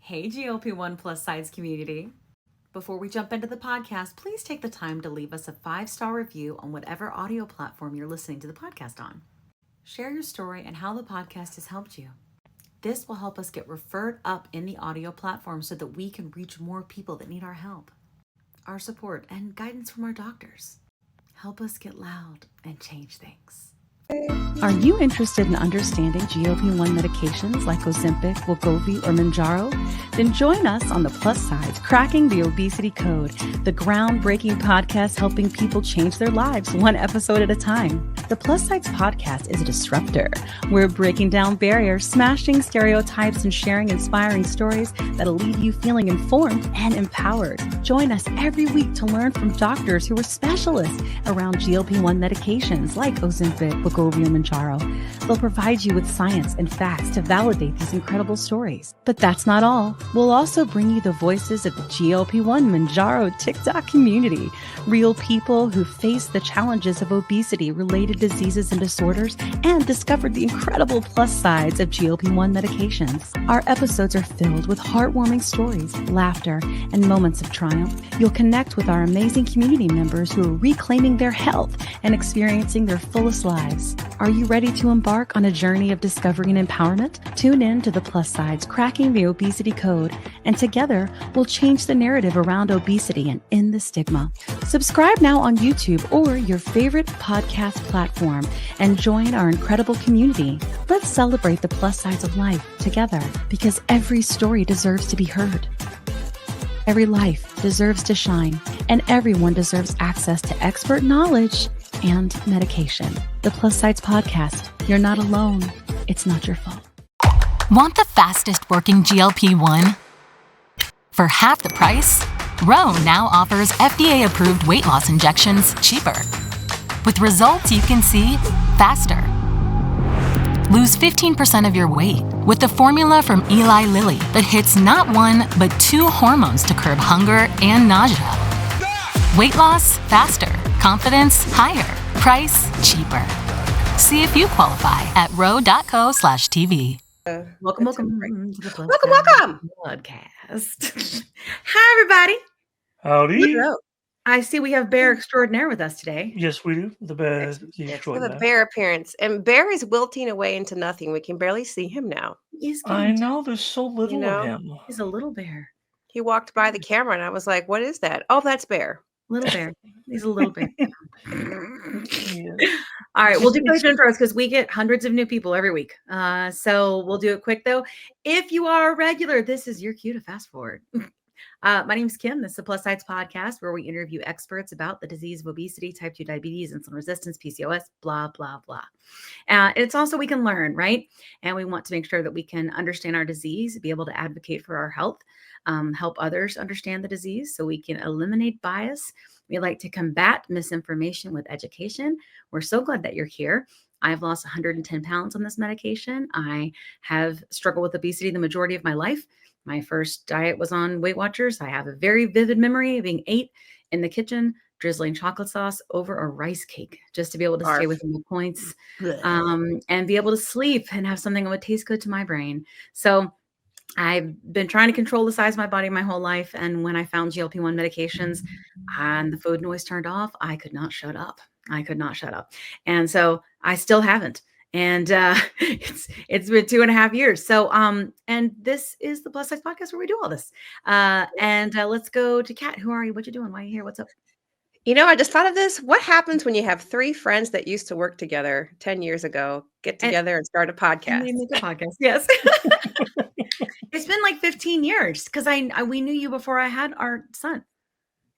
Hey, GLP-1 Plus SideZ community. Before we jump into the podcast, please take the time to leave us a 5-star review on whatever audio platform you're listening to the podcast on. Share your story and how the podcast has helped you. This will help us get referred up in the audio platform so that we can reach more people that need our help, our support, and guidance from our doctors. Help us get loud and change things. Are you interested in understanding GLP-1 medications like Ozempic, wegovy, or Mounjaro? Then join us on the Plus SideZ Cracking the Obesity Code, the groundbreaking podcast helping people change their lives one episode at a time. The Plus SideZ Podcast is a disruptor. We're breaking down barriers, smashing stereotypes, and sharing inspiring stories that'll leave you feeling informed and empowered. Join us every week to learn from doctors who are specialists around GLP-1 medications like Ozempic, wegovy, and Mounjaro. They'll provide you with science and facts to validate these incredible stories. But that's not all. We'll also bring you the voices of the GLP-1 Mounjaro TikTok community, real people who face the challenges of obesity-related diseases and disorders and discovered the incredible plus sides of GLP-1 medications. Our episodes are filled with heartwarming stories, laughter, and moments of triumph. You'll connect with our amazing community members who are reclaiming their health and experiencing their fullest lives. Are you ready to embark on a journey of discovery and empowerment? Tune in to the Plus SideZ Cracking the Obesity Code, and together we'll change the narrative around obesity and end the stigma. Subscribe now on YouTube or your favorite podcast platform and join our incredible community. Let's celebrate the plus sides of life together, because every story deserves to be heard. Every life deserves to shine, and everyone deserves access to expert knowledge and medication. The Plus SideZ Podcast. You're not alone. It's not your fault. Want the fastest working GLP-1? For half the price, Ro now offers FDA-approved weight loss injections cheaper, with results you can see faster. Lose 15% of your weight with the formula from Eli Lilly that hits not one, but 2 hormones to curb hunger and nausea. Weight loss faster. Confidence higher. Price cheaper. See if you qualify at ro.co/TV. Welcome to the Plus Welcome. Podcast. Hi, everybody. Howdy. I see we have Bear Extraordinaire with us today. Yes, we do. The bear is We have a extraordinary. bear appearance, and Bear is wilting away into nothing. We can barely see him now. I know there's so little know? of him. He's a little bear. He walked by the camera, and I was like, "What is that?" Oh, that's Bear. Little bear. He's a little bear. Yeah. All right, we'll do quick intros because we get hundreds of new people every week. So we'll do it quick, though. If you are a regular, this is your cue to fast forward. My name is Kim. This is the Plus SideZ Podcast, where we interview experts about the disease of obesity, type 2 diabetes, insulin resistance, PCOS, blah, blah, blah. It's also we can learn, right? And we want to make sure that we can understand our disease, be able to advocate for our health, help others understand the disease so we can eliminate bias. We like to combat misinformation with education. We're so glad that you're here. I've lost 110 pounds on this medication. I have struggled with obesity the majority of my life. My first diet was on Weight Watchers. I have a very vivid memory of being 8 in the kitchen, drizzling chocolate sauce over a rice cake just to be able to stay within the points and be able to sleep and have something that would taste good to my brain. So I've been trying to control the size of my body my whole life. And when I found GLP-1 medications and the food noise turned off, I could not shut up. And so I still haven't. And it's been 2.5 years. So, and this is the Plus SideZ Podcast where we do all this. Let's go to Kat. Who are you? What you doing? Why are you here? What's up? You know, I just thought of this. What happens when you have 3 friends that used to work together 10 years ago, get together and start a podcast? We make a podcast. Yes. It's been like 15 years because we knew you before I had our son.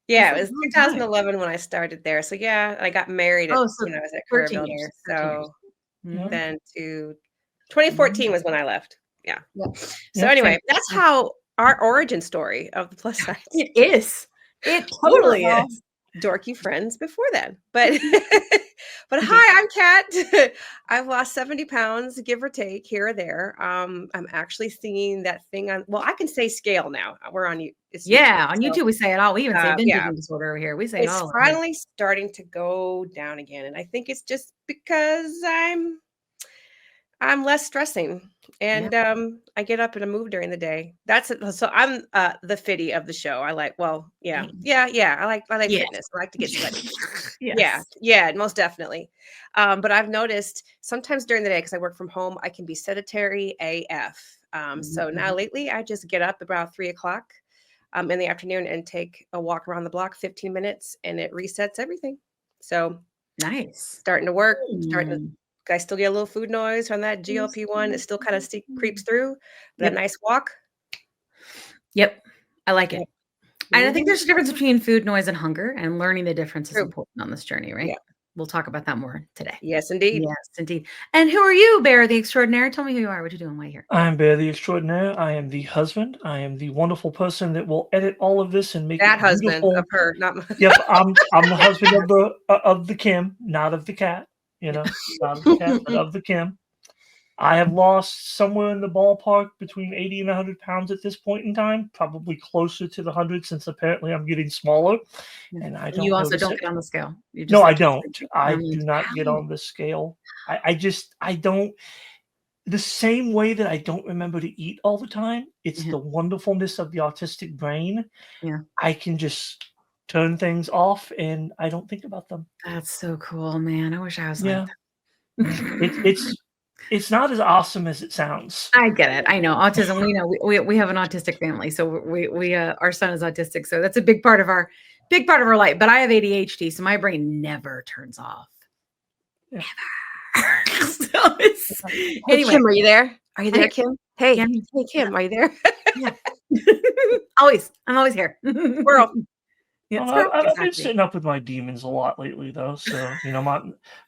Yeah, it was 2011 when I started there. So yeah, I got married at, I was at Career Builder. So then to 2014 was when I left. Yeah. So anyway, that's how our origin story of the plus size. It is. It totally is. Dorky friends before then. But hi, I'm Kat. I've lost 70 pounds, give or take, here or there. I'm actually seeing that thing on, well, I can say scale now. We're on YouTube. On YouTube we say it all. We even say binge eating disorder over here. We say it all. It's finally starting to go down again. And I think it's just because I'm I'm less stressing, and I get up and I move during the day. That's it. So I'm the fitty of the show. I like, well, yeah. I like Yes. fitness. I like to get sweaty. Yes. Yeah, most definitely. But I've noticed sometimes during the day, because I work from home, I can be sedentary AF. So now lately, I just get up about 3:00 in the afternoon and take a walk around the block, 15 minutes, and it resets everything. So nice. Starting to work, I still get a little food noise from that GLP-1. It still kind of creeps through, but a nice walk. Yep. I like it. And I think there's a difference between food noise and hunger, and learning the difference is important on this journey, right? Yeah. We'll talk about that more today. Yes, indeed. Yes, indeed. And who are you, Bear the Extraordinary? Tell me who you are, what you're doing, why you're here. I am Bear the Extraordinary. I am the husband. I am the wonderful person that will edit all of this and make that it husband beautiful. Of her, not my Yep, I'm the husband of the Kim, not of the cat. Not of the cat, but of the Kim. I have lost somewhere in the ballpark between 80 and 100 pounds at this point in time, probably closer to the 100 since apparently I'm getting smaller. And I don't. You also don't get on the scale. No, I don't. I do not get on the scale. I don't. The same way that I don't remember to eat all the time, it's the wonderfulness of the autistic brain. Yeah. I can just turn things off and I don't think about them. That's so cool, man. I wish I was like that. It's not as awesome as it sounds. I get it. I know autism. We know we have an autistic family, so we our son is autistic, so that's a big part of our life. But I have ADHD, so my brain never turns off. Yeah. Never. So it's anyway. Kim, are you there? Are you there, Kim? Hey, Yeah. hey, Kim, are you there? Yeah. I'm always here. World. Well, I've been sitting up with my demons a lot lately, though. So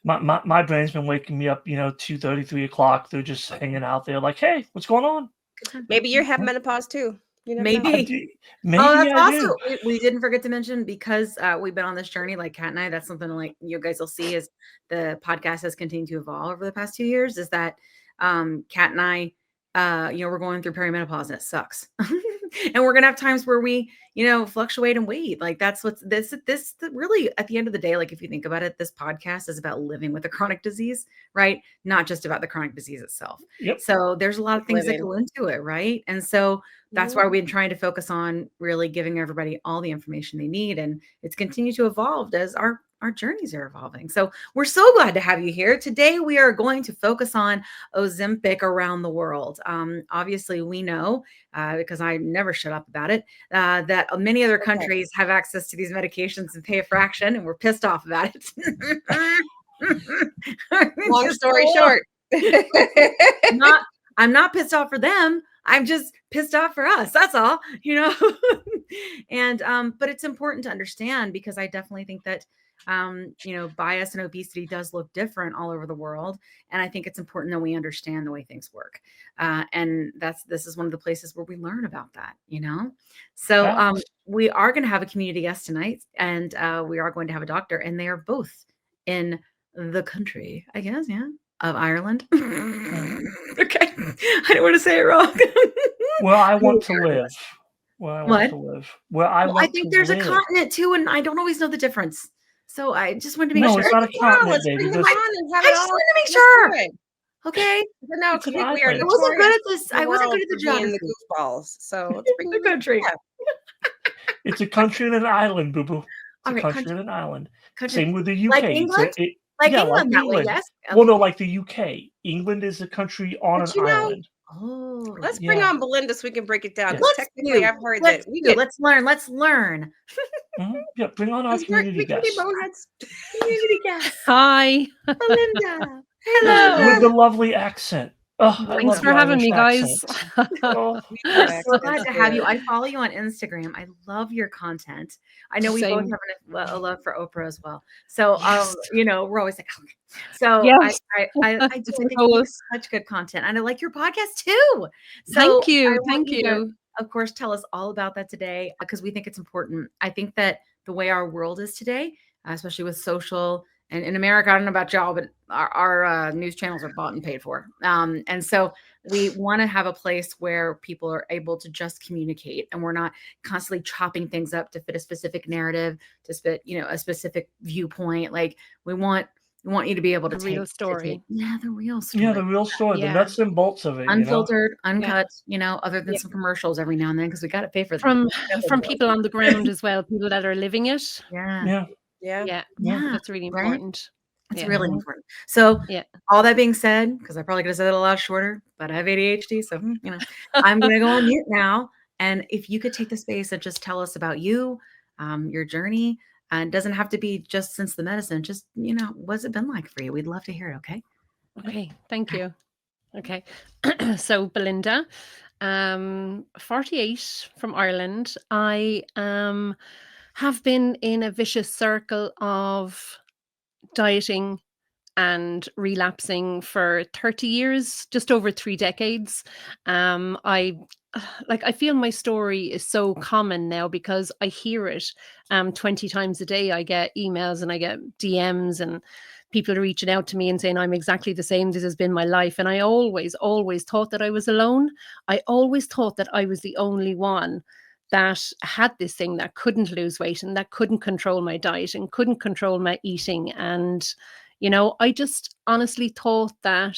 my brain's been waking me up. 2:30, 3:00. They're just hanging out there, like, "Hey, what's going on?" Maybe you're having menopause too. Maybe. Maybe. Oh, that's I also we didn't forget to mention, because we've been on this journey, like Kat and I. That's something like you guys will see as the podcast has continued to evolve over the past 2 years. Is that Kat and I, we're going through perimenopause and it sucks. And we're gonna have times where we, fluctuate in weight. Like that's what's this really at the end of the day. Like if you think about it, this podcast is about living with a chronic disease, right? Not just about the chronic disease itself. Yep. So there's a lot of things that go into it, right? And so that's why we've been trying to focus on really giving everybody all the information they need, and it's continued to evolve as our journeys are evolving. So we're so glad to have you here. Today, we are going to focus on Ozempic around the world. Obviously, we know, because I never shut up about it, that many other countries have access to these medications and pay a fraction, and we're pissed off about it. Long story short. I'm not pissed off for them. I'm just pissed off for us. That's all, And, but it's important to understand, because I definitely think that, bias and obesity does look different all over the world. And I think it's important that we understand the way things work. And this is one of the places where we learn about that, So we are going to have a community guest tonight, and we are going to have a doctor, and they are both in the country, I guess, of Ireland. Okay. I don't want to say it wrong. Where I want to live. I think there's a continent too, and I don't always know the difference. So I just wanted to make sure. No, it's not a continent, baby. I just wanted to make sure. Okay. But no, we are. I wasn't good at this. I wasn't good at the job. The goofballs. So let's bring the country. It's a country and an island, boo boo. It's a country and an island. Same with the UK. Like England? Like England that way, yes? Well, no, like the UK. England is a country on an island. Oh, let's bring on Belinda so we can break it down. Yeah. Technically, I've heard that let's learn. Yeah, bring on our community guests. Community guests. Hi, Belinda. Hello. With the lovely accent. Oh, thanks for having me, guys. So glad to have you. I follow you on Instagram. I love your content. I know we both have a love for Oprah as well. So, we're always like, okay. So yes. I just think it's such good content, and I like your podcast too. So thank you. Of course, tell us all about that today, because we think it's important. I think that the way our world is today, especially with social. And in America, I don't know about y'all, but our news channels are bought and paid for. And so we want to have a place where people are able to just communicate, and we're not constantly chopping things up to fit a specific narrative, to fit, a specific viewpoint. Like we want We want you to be able to the real story. the real story. Yeah, the real story, the nuts and bolts of it. Unfiltered, uncut, other than some commercials every now and then, because we got to pay for them. From people on the ground as well, people that are living it. Yeah. That's really important. It's really important. So all that being said, because I probably could have said it a lot shorter, but I have ADHD, so I'm going to go on mute now. And if you could take the space and just tell us about you, your journey, and it doesn't have to be just since the medicine, just, what's it been like for you? We'd love to hear it. Okay. Okay. Thank you. Okay. So Belinda, 48 from Ireland. I have been in a vicious circle of dieting and relapsing for 30 years, just over 3 decades. I feel my story is so common now because I hear it 20 times a day. I get emails and I get DMs and people are reaching out to me and saying I'm exactly the same. This has been my life. And I always thought that I was alone. I always thought that I was the only one that had this thing, that couldn't lose weight and that couldn't control my diet and couldn't control my eating. And, I just honestly thought that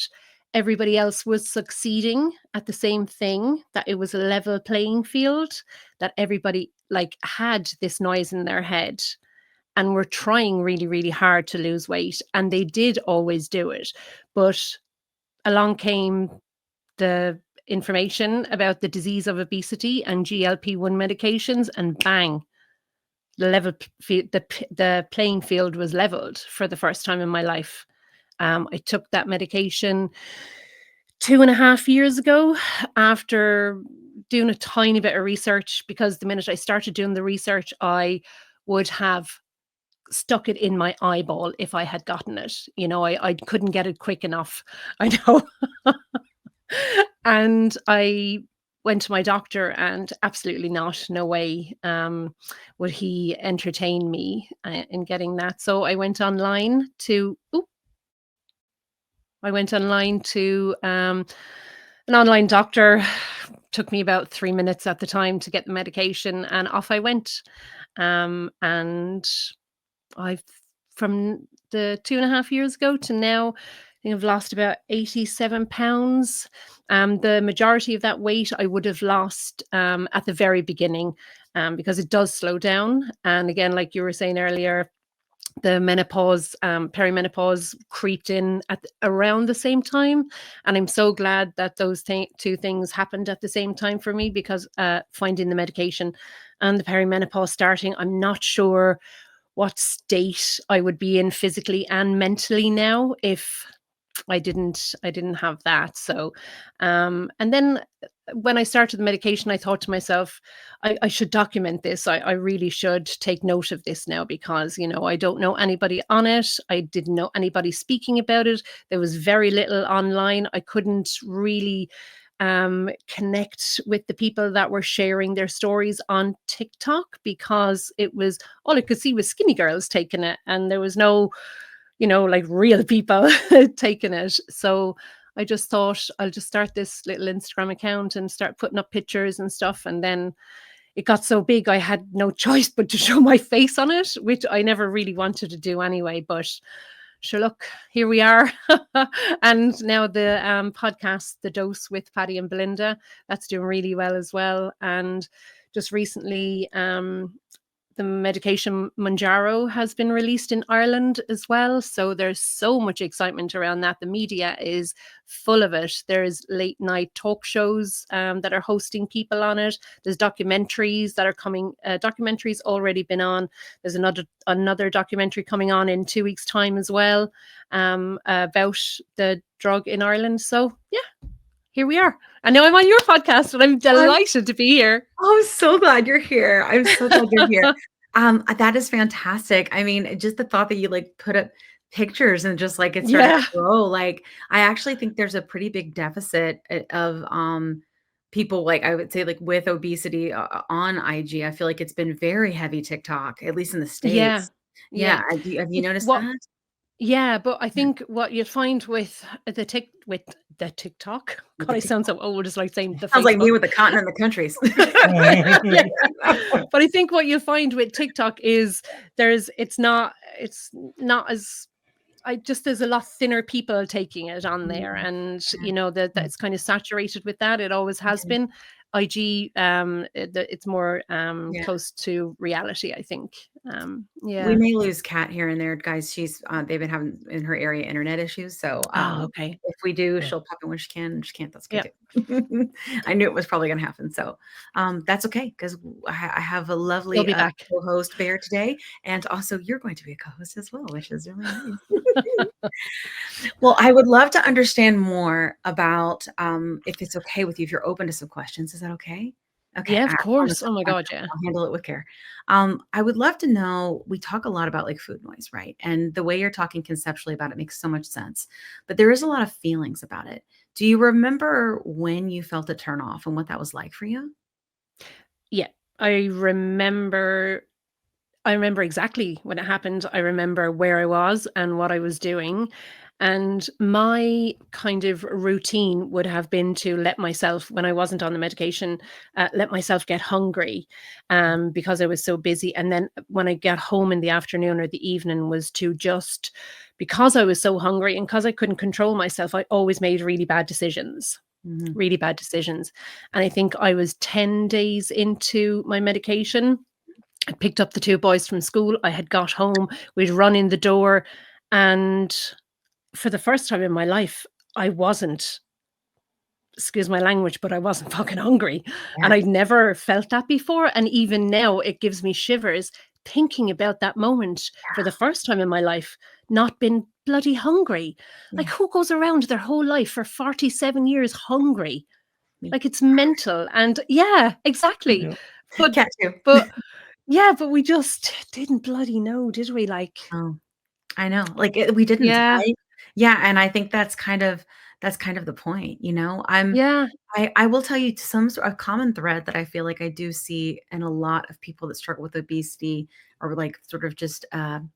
everybody else was succeeding at the same thing, that it was a level playing field, that everybody had this noise in their head and were trying really, really hard to lose weight. And they did always do it. But along came the information about the disease of obesity and GLP-1 medications, and bang, the playing field was leveled for the first time in my life. I took that medication 2.5 years ago after doing a tiny bit of research, because the minute I started doing the research, I would have stuck it in my eyeball if I had gotten it. I couldn't get it quick enough. I know. And I went to my doctor and absolutely not, no way would he entertain me in getting that. So I went online to an online doctor. Took me about 3 minutes at the time to get the medication, and off I went. And I've, from the 2.5 years ago to now, I think I've lost about 87 pounds. The majority of that weight I would have lost at the very beginning, because it does slow down. And again, like you were saying earlier, the menopause, perimenopause creeped in at around the same time. And I'm so glad that those two things happened at the same time for me, because finding the medication and the perimenopause starting, I'm not sure what state I would be in physically and mentally now if I didn't have that. So, and then when I started the medication, I thought to myself, I should document this. I really should take note of this now, because, I don't know anybody on it. I didn't know anybody speaking about it. There was very little online. I couldn't really connect with the people that were sharing their stories on TikTok, because it was, all I could see was skinny girls taking it, and there was no real people taking it. So I just thought I'll just start this little Instagram account and start putting up pictures and stuff. And then it got so big, I had no choice but to show my face on it, which I never really wanted to do anyway. But sure, look, here we are. And now the podcast, The Dose with Paddy and Belinda, that's doing really well as well. And just recently, the medication Mounjaro has been released in Ireland as well. So there's so much excitement around that. The media is full of it. There's late night talk shows that are hosting people on it. There's documentaries that are coming. Documentaries already been on. There's another documentary coming on in 2 weeks' time as well about the drug in Ireland. So yeah, here we are. I know I'm on your podcast, and I'm delighted to be here. Oh, I'm so glad you're here. I'm so glad you're here. That is fantastic. I mean, just the thought that you put up pictures and just it started to grow. I actually think there's a pretty big deficit of people, I would say, with obesity on IG. I feel like it's been very heavy TikTok, at least in the States. Yeah. Have you noticed that? Yeah, but I think what you'll find with the TikTok, God, I sound so old. It's like saying the sounds Facebook. Like me with the continent and the countries. But I think what you'll find with TikTok is it's not as, there's a lot thinner people taking it on there, and that it's kind of saturated with that. It always has been. IG, it's more close to reality, I think. We may lose Kat here and there, guys. She's they've been having in her area internet issues, so okay. if we do, she'll pop in when she can. And she can't, that's good too. I knew it was probably going to happen, so that's okay, because I have a lovely co-host Bear today, and also you're going to be a co-host as well, which is really nice. Well, I would love to understand more about if it's okay with you, if you're open to some questions. Is that okay? Okay. Yeah, of course. Oh my God, yeah. I'll handle it with care. I would love to know, we talk a lot about like food noise, right? And the way you're talking conceptually about it makes so much sense, but there is a lot of feelings about it. Do you remember when you felt a turn off and what that was like for you? Yeah, I remember exactly when it happened. I remember where I was and what I was doing. And my kind of routine would have been to let myself, when I wasn't on the medication, let myself get hungry because I was so busy. And then when I got home in the afternoon or the evening was to just, because I was so hungry and because I couldn't control myself, I always made really bad decisions. Really bad decisions. And I think I was 10 days into my medication. I picked up the two boys from school. I had got home. We'd run in the door. And for the first time in my life, I wasn't, excuse my language, but I wasn't fucking hungry. Yeah. And I'd never felt that before. And even now it gives me shivers thinking about that moment for the first time in my life, not been bloody hungry. Like, who goes around their whole life for 47 years hungry? Like, it's mental. And yeah, exactly. Yeah. But we just didn't bloody know, did we? Like, I know, like we didn't. Yeah. Right? Yeah. And I think that's kind of the point, I will tell you a common thread that I feel like I do see in a lot of people that struggle with obesity, or like sort of just, I don't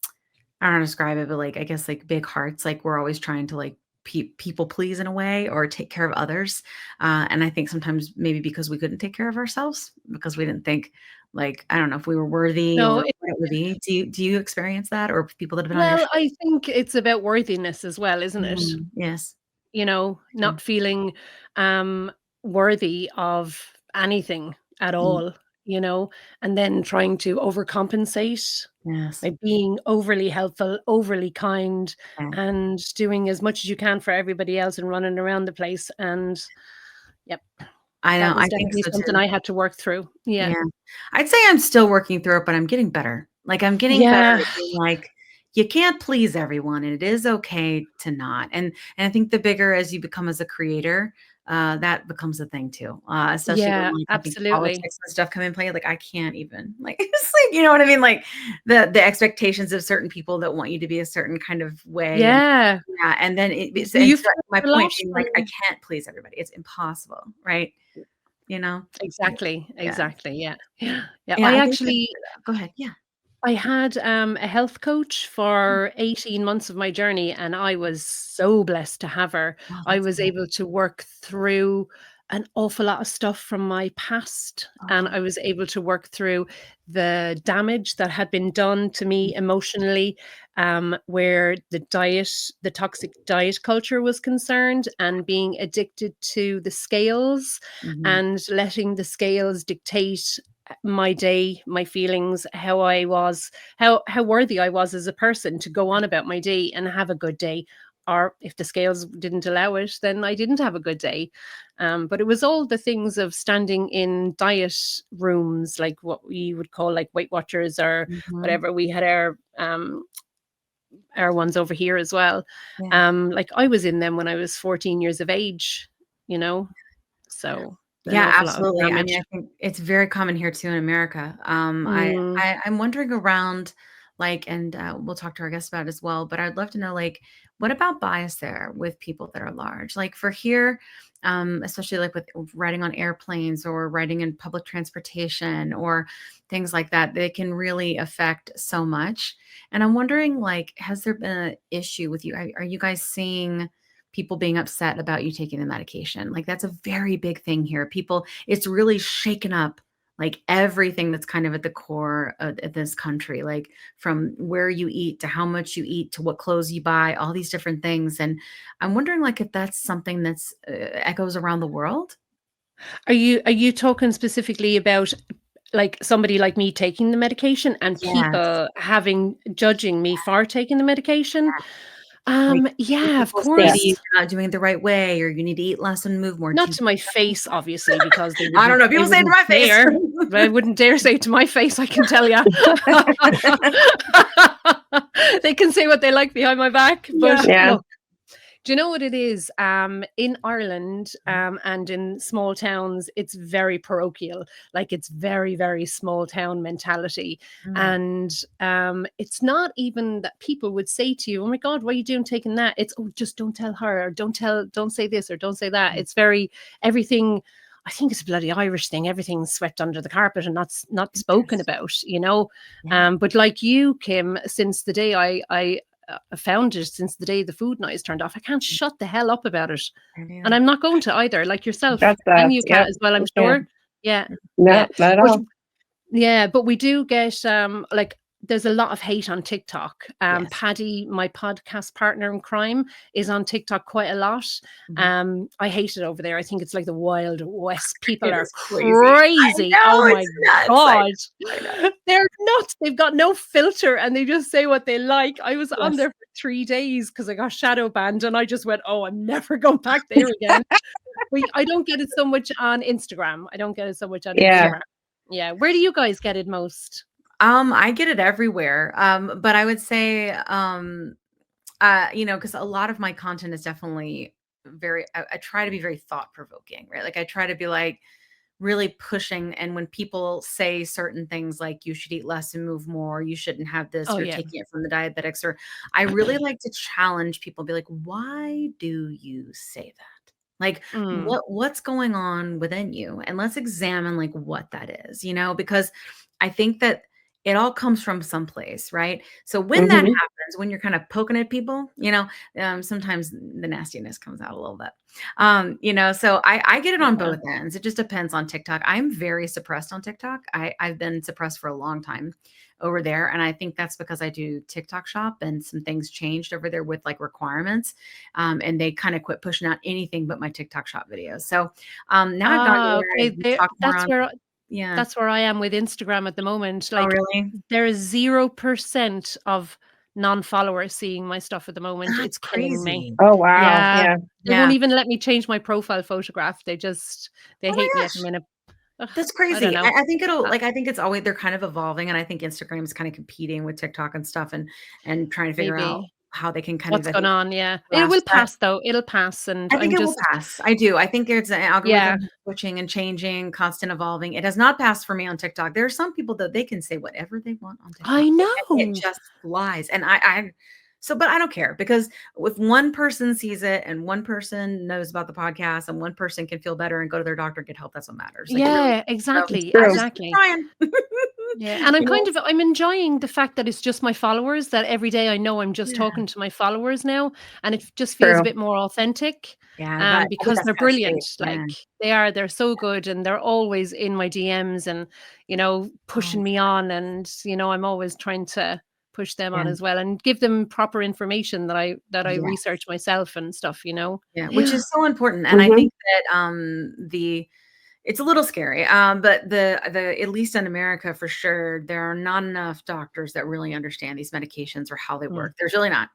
know how to describe it, but like, I guess like big hearts, like we're always trying to like people please in a way, or take care of others. And I think sometimes maybe because we couldn't take care of ourselves, because we didn't think, like, I don't know if we were worthy or what it would be. Do you experience that, or people that have been on your show? I think it's about worthiness as well, isn't it? Yes. Not feeling worthy of anything at all, and then trying to overcompensate by being overly helpful, overly kind, and doing as much as you can for everybody else and running around the place. And I know. I think so something too. I had to work through. Yeah. I'd say I'm still working through it, but I'm getting better. Like, I'm getting better at being like, you can't please everyone, and it is okay to not. And I think the bigger as you become as a creator, that becomes a thing too. Especially when like, absolutely, politics and stuff come in play. Like, I can't even, like, it's like, you know what I mean? Like the expectations of certain people that want you to be a certain kind of way. Yeah. And then it's my point being like, I can't please everybody. It's impossible, right? Exactly. Yeah. I actually go ahead. Yeah. I had a health coach for 18 months of my journey, and I was so blessed to have her. I was able to work through an awful lot of stuff from my past, and I was able to work through the damage that had been done to me emotionally, where the toxic diet culture was concerned, and being addicted to the scales and letting the scales dictate my day, my feelings, how I was, how worthy I was as a person to go on about my day and have a good day. Or if the scales didn't allow it, then I didn't have a good day. But it was all the things of standing in diet rooms, like what we would call like Weight Watchers or whatever. We had our ones over here as well. Like I was in them when I was 14 years of age, so. Yeah, absolutely. I mean, I think it's very common here too in America. I'm wondering around, like, and we'll talk to our guests about it as well, but I'd love to know, like, what about bias there with people that are large? Like for here, especially like with riding on airplanes or riding in public transportation or things like that, they can really affect so much. And I'm wondering, like, has there been an issue with you? Are you guys seeing people being upset about you taking the medication? Like, that's a very big thing here. It's really shaken up like everything that's kind of at the core of this country, like from where you eat to how much you eat to what clothes you buy, all these different things. And I'm wondering like if that's something that's echoes around the world. Are you talking specifically about like somebody like me taking the medication and Yes. people judging me for taking the medication? Like Yeah, of people say to you, course. you're not doing it the right way, or you need to eat less and move more. Not to my face, obviously, because they I don't know. People say it to my face. I wouldn't dare say it to my face, I can tell you. They can say what they like behind my back. But look, do you know what it is? In Ireland and in small towns, it's very parochial. Like it's very, very small town mentality. And it's not even that people would say to you, oh my God, what are you doing taking that? It's, oh, just don't tell her, or don't say this or don't say that. It's very, everything, I think it's a bloody Irish thing. Everything's swept under the carpet and not spoken about, you know? But like you, Kim, since the day I found it, since the day the food noise turned off, I can't shut the hell up about it. And I'm not going to either, like yourself. And you can't as well, I'm sure. Yeah. No, not at all. Yeah, but we do get like there's a lot of hate on TikTok. Paddy, my podcast partner in crime, is on TikTok quite a lot. I hate it over there. I think it's like the Wild West. People are crazy. Oh my God. They're nuts. They've got no filter and they just say what they like. I was on there for 3 days because I got shadow banned and I just went, oh, I'm never going back there again. I don't get it so much on Instagram. Instagram. Yeah. Where do you guys get it most? I get it everywhere. But I would say, because a lot of my content is definitely I try to be very thought provoking, right? Like I try to be like really pushing. And when people say certain things like you should eat less and move more, you shouldn't have this, you're taking it from the diabetics, or I really like to challenge people, be like, why do you say that? Like what's going on within you? And let's examine like what that is, because I think that it all comes from someplace, right? So when that happens, when you're kind of poking at people, sometimes the nastiness comes out a little bit, so I get it on both ends. It just depends on TikTok. I'm very suppressed on TikTok. I've been suppressed for a long time over there. And I think that's because I do TikTok shop and some things changed over there with like requirements. And they kind of quit pushing out anything but my TikTok shop videos. So now I've got that's where I am with Instagram at the moment. Like, really? There is 0% of non-followers seeing my stuff at the moment. That's it's killing me. Oh wow! Yeah. They won't even let me change my profile photograph. They hate me at the minute. That's crazy. I think I think it's always, they're kind of evolving, and I think Instagram is kind of competing with TikTok and stuff, and trying to figure out how they can kind of what's going on. Yeah, it will pass though. It'll pass, and I think it will pass. I do. I think there's an algorithm switching and changing, constant evolving. It has not passed for me on TikTok. There are some people that they can say whatever they want on TikTok. I know it just flies, and but I don't care, because if one person sees it and one person knows about the podcast and one person can feel better and go to their doctor and get help, that's what matters. Like, really, exactly. Yeah, and I'm enjoying the fact that it's just my followers, that every day I know I'm just talking to my followers now, and it just feels a bit more authentic. Because they're brilliant. They're so good, and they're always in my DMs and pushing me on, and I'm always trying to push them on as well and give them proper information that I research myself and stuff, which is so important. And I think that it's a little scary, but the at least in America, for sure, there are not enough doctors that really understand these medications or how they work. There's really not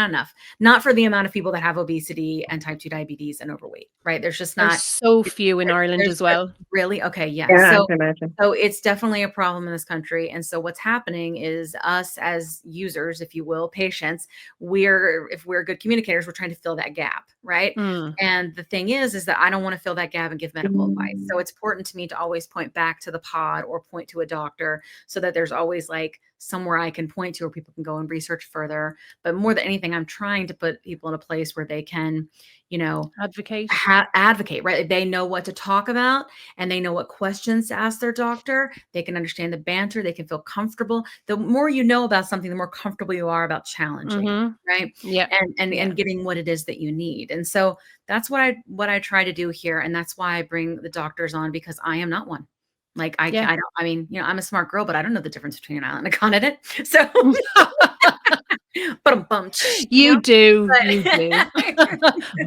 enough, not for the amount of people that have obesity and type 2 diabetes and overweight, right? There's just not. There's so few in Ireland as well. Really? Okay. Yeah. I can imagine. So it's definitely a problem in this country. And so what's happening is us as users, if you will, patients, if we're good communicators, we're trying to fill that gap, right? And the thing is that I don't want to fill that gap and give medical advice. So it's important to me to always point back to the pod or point to a doctor, so that there's always like somewhere I can point to where people can go and research further. But more than anything, I'm trying to put people in a place where they can, advocate, right? They know what to talk about and they know what questions to ask their doctor. They can understand the banter. They can feel comfortable. The more you know about something, the more comfortable you are about challenging, right? Yeah. And getting what it is that you need. And so that's what I try to do here. And that's why I bring the doctors on, because I am not one. Like I don't, I mean, I'm a smart girl, but I don't know the difference between an island and a continent. So but you do.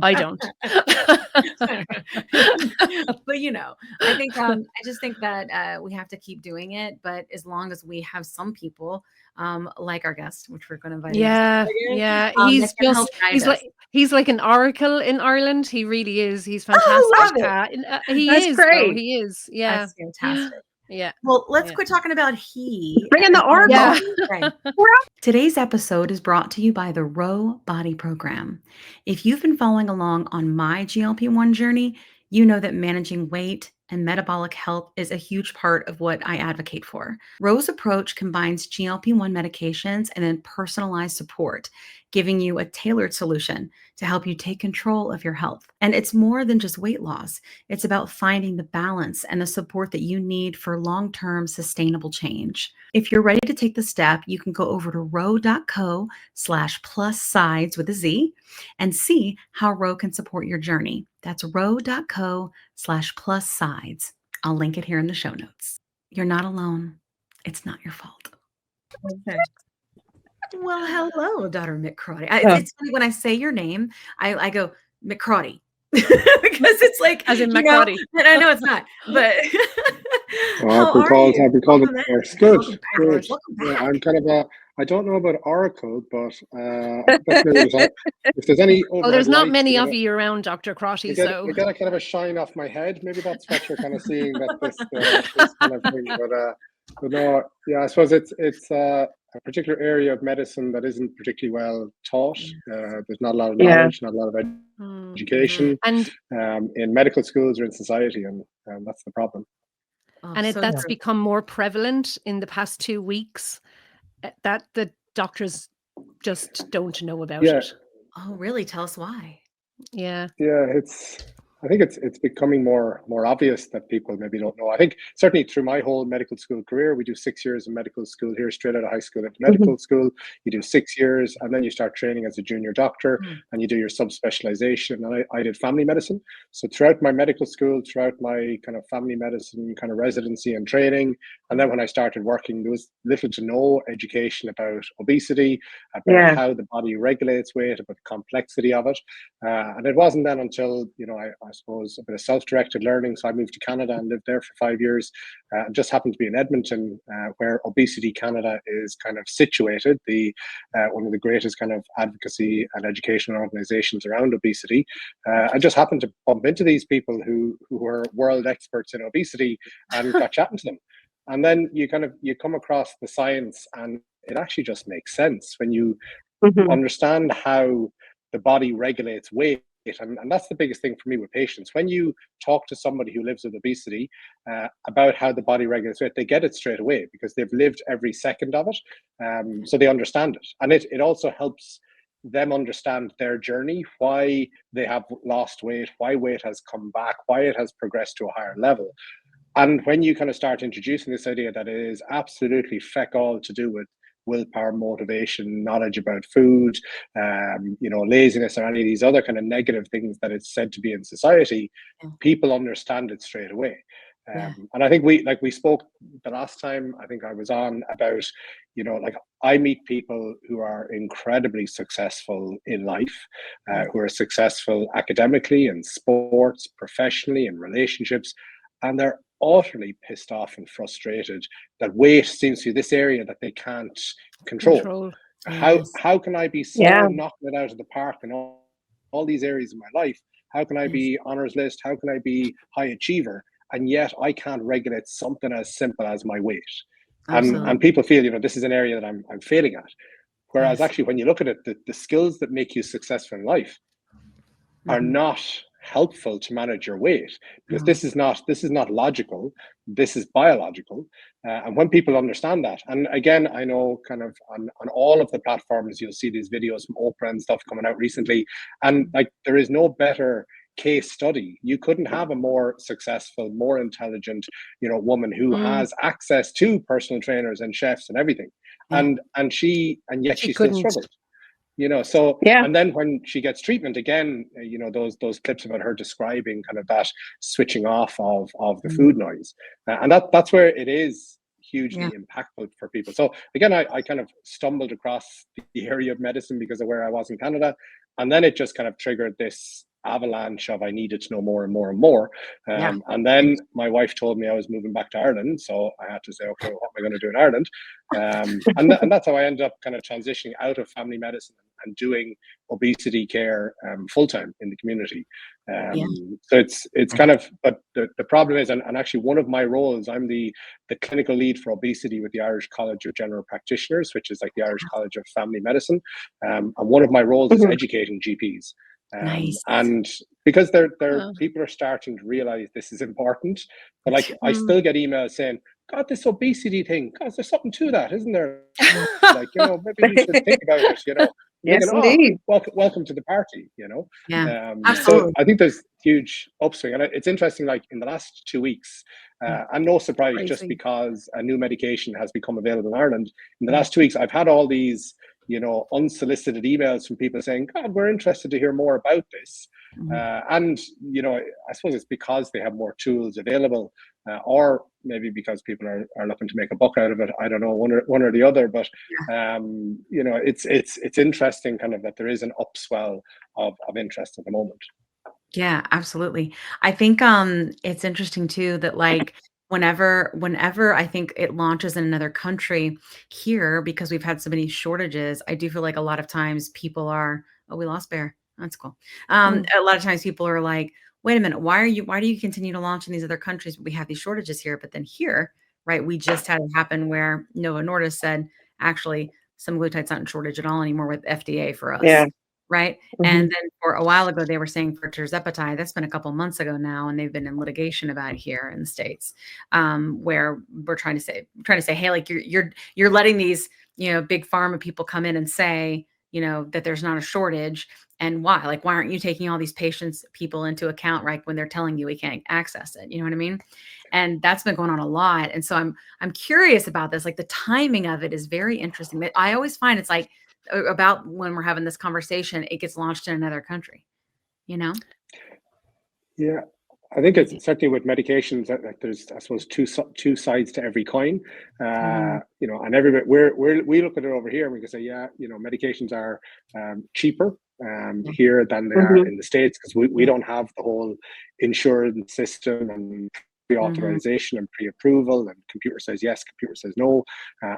I don't. But I just think that we have to keep doing it. But as long as we have some people like our guest, which we're going to invite. He's like an oracle in Ireland. He really is. He's fantastic. That's great. He is. Yeah. That's fantastic. Yeah. Well, let's quit talking about he. Bring in the oracle. Yeah. Today's episode is brought to you by the Row Body Program. If you've been following along on my GLP-1 journey, you know that managing weight and metabolic health is a huge part of what I advocate for. Row's approach combines GLP-1 medications and then personalized support, giving you a tailored solution to help you take control of your health. And it's more than just weight loss. It's about finding the balance and the support that you need for long-term sustainable change. If you're ready to take the step, you can go over to row.co/plus SideZ with a Z and see how Row can support your journey. That's row.co/plus SideZ. I'll link it here in the show notes. You're not alone. It's not your fault. Okay. Well, hello, Dr. Mick Crotty. It's funny when I say your name, I go Mick Crotty because it's like as in Mick Crotty. And I know it's not, but I've been called it first. Good. Yeah, I'm kind of I don't know about Oracle, but if there's any, there's not many of you around, Dr. Crotty. So you get a kind of a shine off my head. Maybe that's what you're kind of seeing this kind of thing. But no, yeah, I suppose it's a particular area of medicine that isn't particularly well taught. There's not a lot of knowledge, not a lot of education, and in medical schools or in society, and that's the problem. That's become more prevalent in the past 2 weeks. That the doctors just don't know about it. Oh, really? Tell us why. Yeah. Yeah, I think it's becoming more obvious that people maybe don't know. I think certainly through my whole medical school career, we do 6 years of medical school here, straight out of high school into medical school. You do 6 years, and then you start training as a junior doctor, and you do your subspecialization. And I did family medicine. So throughout my medical school, throughout my kind of family medicine kind of residency and training, and then when I started working, there was little to no education about obesity, about how the body regulates weight, about the complexity of it. And it wasn't then until, I suppose a bit of self-directed learning. So I moved to Canada and lived there for 5 years. And just happened to be in Edmonton, where Obesity Canada is kind of situated, one of the greatest kind of advocacy and educational organizations around obesity. I just happened to bump into these people who were world experts in obesity and got chatting to them. And then you come across the science, and it actually just makes sense when you understand how the body regulates weight. And that's the biggest thing for me with patients. When you talk to somebody who lives with obesity about how the body regulates weight, they get it straight away because they've lived every second of it. So they understand it. And it also helps them understand their journey, why they have lost weight, why weight has come back, why it has progressed to a higher level. And when you kind of start introducing this idea that it is absolutely feck all to do with willpower, motivation, knowledge about food, laziness, or any of these other kind of negative things that it's said to be in society, people understand it straight away. And I think we spoke the last time I think I was on about, I meet people who are incredibly successful in life, who are successful academically, in sports, professionally, in relationships, and they're utterly pissed off and frustrated that weight seems to be this area that they can't control. How can I be so knocking it out of the park in all these areas of my life? How can I be honors list? How can I be high achiever? And yet I can't regulate something as simple as my weight. And people feel, this is an area that I'm failing at. Whereas actually, when you look at it, the skills that make you successful in life are not helpful to manage your weight, because this is not logical, this is biological. And when people understand that, and again, I know kind of on all of the platforms you'll see these videos from Oprah and stuff coming out recently, and there is no better case study. You couldn't have a more successful, more intelligent woman who has access to personal trainers and chefs and everything, and yet she still struggled. So yeah. And then when she gets treatment again, those clips about her describing kind of that switching off of the food noise, and that's where it is hugely impactful for people. So again, I kind of stumbled across the area of medicine because of where I was in Canada, and then it just kind of triggered this avalanche of I needed to know more and more and more. And then my wife told me I was moving back to Ireland, so I had to say, okay, what am I going to do in Ireland? And that's how I ended up kind of transitioning out of family medicine and doing obesity care full-time in the community. So it's kind of, but the problem is, and actually one of my roles, I'm the clinical lead for obesity with the Irish College of General Practitioners, which is like the Irish College of Family Medicine. And one of my roles is educating GPs. And because people are starting to realize this is important, but like I still get emails saying, God, this obesity thing, God, there's something to that, isn't there? Like, maybe you should think about it, Yes, thinking, indeed. Welcome to the party, Absolutely. So I think there's huge upswing, and it's interesting, like in the last 2 weeks, and no surprise, just because a new medication has become available in Ireland, in the last 2 weeks, I've had all these unsolicited emails from people saying, God, we're interested to hear more about this. And, I suppose it's because they have more tools available, or maybe because people are looking to make a buck out of it. I don't know, one or the other, but, it's interesting kind of that there is an upswell of interest at the moment. Yeah, absolutely. I think it's interesting too that like whenever I think it launches in another country here, because we've had so many shortages, I do feel like a lot of times people are, oh, we lost Bear. That's cool. A lot of times people are like, wait a minute, why do you continue to launch in these other countries? We have these shortages here, but then here, right? We just had it happen where Novo Nordisk said, actually, semaglutide's not in shortage at all anymore with FDA for us. Yeah. Right. And then for a while ago, they were saying for tirzepatide, that's been a couple months ago now, and they've been in litigation about it here in the States, where we're trying to say, hey, like you're letting these, big pharma people come in and say, that there's not a shortage, and why? Like, why aren't you taking all these people into account, right, when they're telling you we can't access it? You know what I mean? And that's been going on a lot. And so I'm curious about this. Like the timing of it is very interesting. I always find it's like, about when we're having this conversation, it gets launched in another country, Yeah, I think it's certainly with medications that there's, I suppose, two sides to every coin. And everybody we look at it over here and we can say, medications are cheaper here than they are in the States, because we don't have the whole insurance system and pre-authorization and pre-approval, and computer says yes, computer says no,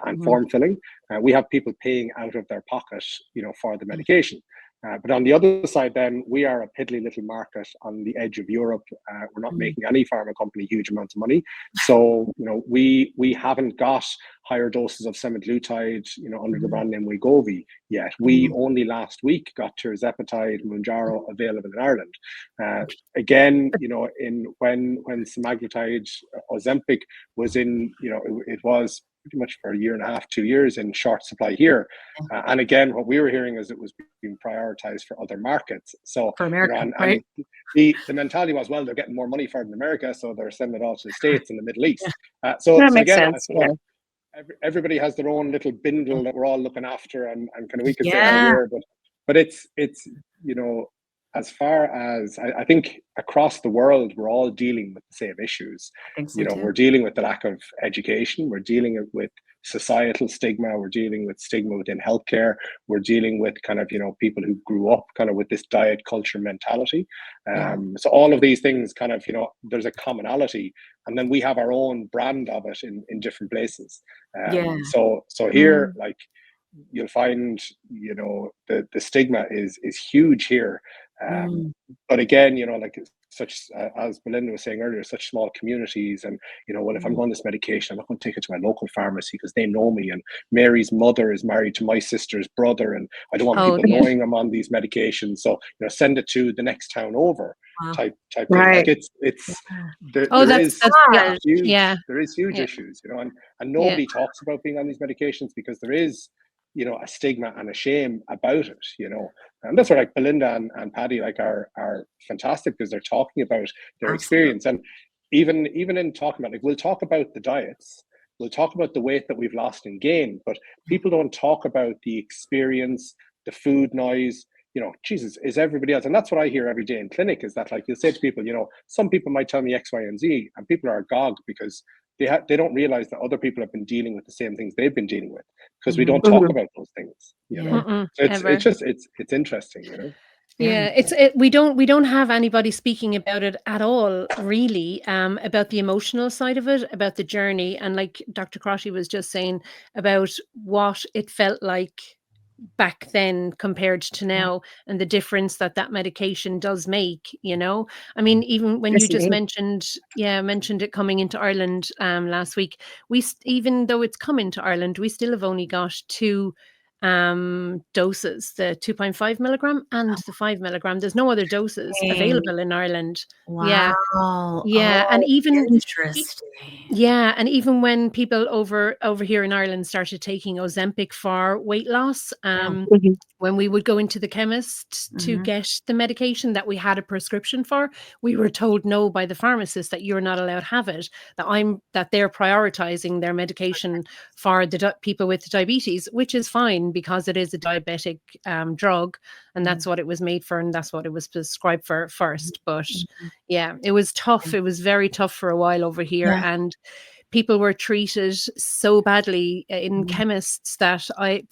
and form filling. We have people paying out of their pocket, for the medication. But on the other side, then we are a piddly little market on the edge of Europe. We're not making any pharma company huge amounts of money, so we haven't got higher doses of semaglutide, under the brand name Wegovy yet. We only last week got tirzepatide, Mounjaro available in Ireland. Again, when semaglutide, Ozempic was in, it was pretty much for a year and a half, 2 years in short supply here. And again, what we were hearing is it was being prioritized for other markets. So for America, right? The mentality was, well, they're getting more money for it in America, so they're sending it all to the States and the Middle East. So makes again, sense. Everybody has their own little bindle that we're all looking after, and kind of we can say how we're, but it's as far as I think across the world, we're all dealing with the same issues. I think so too. We're dealing with the lack of education. We're dealing with societal stigma. We're dealing with stigma within healthcare. We're dealing with kind of, people who grew up kind of with this diet culture mentality. So all of these things kind of, there's a commonality, and then we have our own brand of it in different places. So here, like, you'll find, the stigma is huge here. But again, like such as Belinda was saying earlier, such small communities, and well, if I'm on this medication, I'm not going to take it to my local pharmacy because they know me, and Mary's mother is married to my sister's brother, and I don't want people knowing I'm on these medications, so send it to the next town over. Type thing. Like there is huge issues, and nobody talks about being on these medications because there is a stigma and a shame about it, and that's where like Belinda and Paddy are fantastic, because they're talking about their experience. And even in talking about, like, we'll talk about the diets, we'll talk about the weight that we've lost and gained, but people don't talk about the experience, the food noise, Jesus, is everybody else. And that's what I hear every day in clinic, is that, like, you'll say to people, some people might tell me X, Y, and Z, and people are agog because they don't realize that other people have been dealing with the same things they've been dealing with, because we don't talk about those things, So it's interesting, Yeah, we don't have anybody speaking about it at all, really, about the emotional side of it, about the journey, and like Dr. Crotty was just saying about what it felt like back then compared to now, and the difference that medication does make. I mean, even when you just mentioned it coming into Ireland last week, even though it's come into Ireland, we still have only got 2 doses, the 2.5 milligram and the 5 milligram. There's no other doses available in Ireland. Wow. And even interesting. And even when people over here in Ireland started taking Ozempic for weight loss, when we would go into the chemist to get the medication that we had a prescription for, we were told no by the pharmacist that you're not allowed to have it, that they're prioritizing their medication for the people with diabetes, which is fine because it is a diabetic drug, and that's what it was made for, and that's what it was prescribed for first. But it was tough. It was very tough for a while over here, and people were treated so badly in chemists that I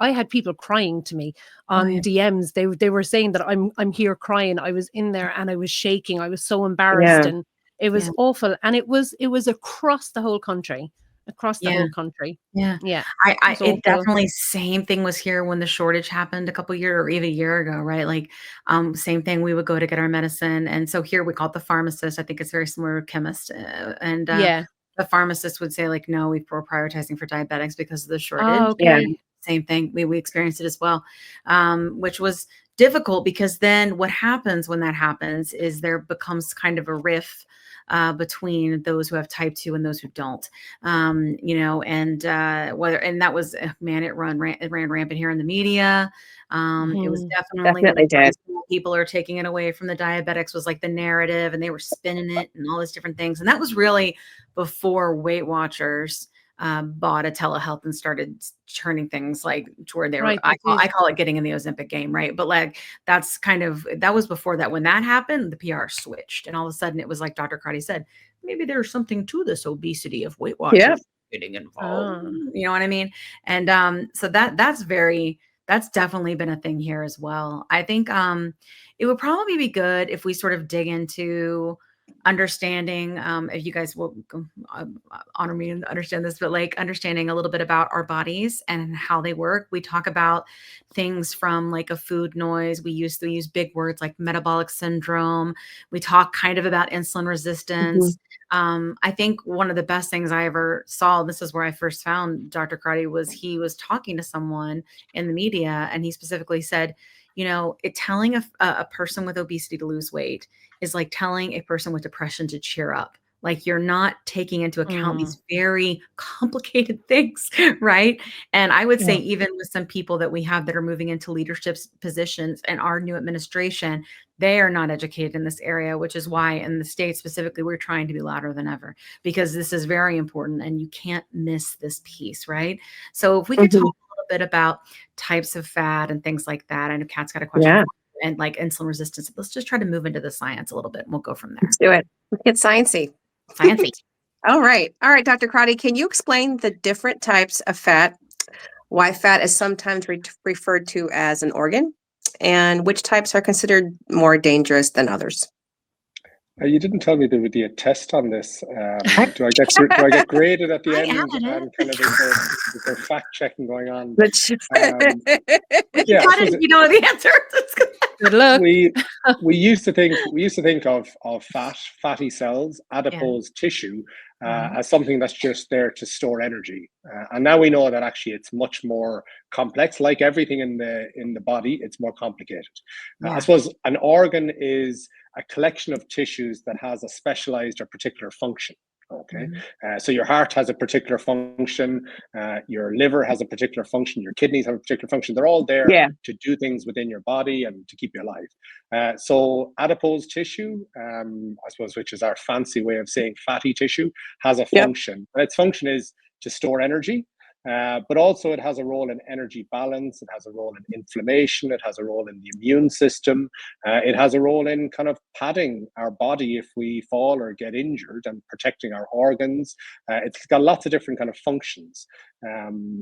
had people crying to me on DMs. They were saying that I'm here crying. I was in there and I was shaking. I was so embarrassed, and it was awful. And it was across the whole country. Whole country. It definitely, same thing was here when the shortage happened a couple years or even a year ago, right? Like, same thing. We would go to get our medicine, and so here we call it the pharmacist. I think it's very similar to chemist, the pharmacist would say, like, no, we're prioritizing for diabetics because of the shortage. Same thing. We experienced it as well, which was difficult, because then what happens when that happens is there becomes kind of a rift between those who have type 2 and those who don't, and that was, man, it ran rampant here in the media. It was definitely people are taking it away from the diabetics was like the narrative, and they were spinning it and all these different things. And that was really before Weight Watchers bought a telehealth and started turning things like to where they were, I call it getting in the Ozempic game, right? But like, that was before that. When that happened, the PR switched, and all of a sudden it was like Dr. Crotty said, maybe there's something to this obesity of Weight Watchers getting involved. You know what I mean? And so that's definitely been a thing here as well. I think it would probably be good if we sort of dig into understanding, if you guys will honor me and understand this, but like understanding a little bit about our bodies and how they work. We talk about things from like a food noise. We use big words like metabolic syndrome. We talk kind of about insulin resistance. I think one of the best things I ever saw, this is where I first found Dr. Crotty, was he was talking to someone in the media, and he specifically said, telling a person with obesity to lose weight is like telling a person with depression to cheer up. Like, you're not taking into account these very complicated things, right? And I would say even with some people that we have that are moving into leadership positions and our new administration, they are not educated in this area, which is why in the States specifically, we're trying to be louder than ever, because this is very important and you can't miss this piece, right? So if we could talk a little bit about types of fat and things like that. I know Kat's got a question. And like insulin resistance. Let's just try to move into the science a little bit, and we'll go from there. Let's do it. Let's get sciencey. All right, Dr. Crotty, can you explain the different types of fat, why fat is sometimes referred to as an organ, and which types are considered more dangerous than others? You didn't tell me there would be a test on this. Do I get graded at the end? And kind of is there fact checking going on? You got it if you know the answer. Good luck. We used to think of fatty cells, adipose tissue, as something that's just there to store energy, and now we know that actually it's much more complex. Like everything in the body, it's more complicated. I suppose an organ is a collection of tissues that has a specialized or particular function. Okay, so your heart has a particular function, your liver has a particular function, your kidneys have a particular function. They're all there to do things within your body and to keep you alive. So adipose tissue, I suppose, which is our fancy way of saying fatty tissue, has a function. And its function is to store energy. but also it has a role in energy balance. It has a role in inflammation. It has a role in the immune system. It has a role in kind of padding our body if we fall or get injured, and protecting our organs. It's got lots of different kind of functions.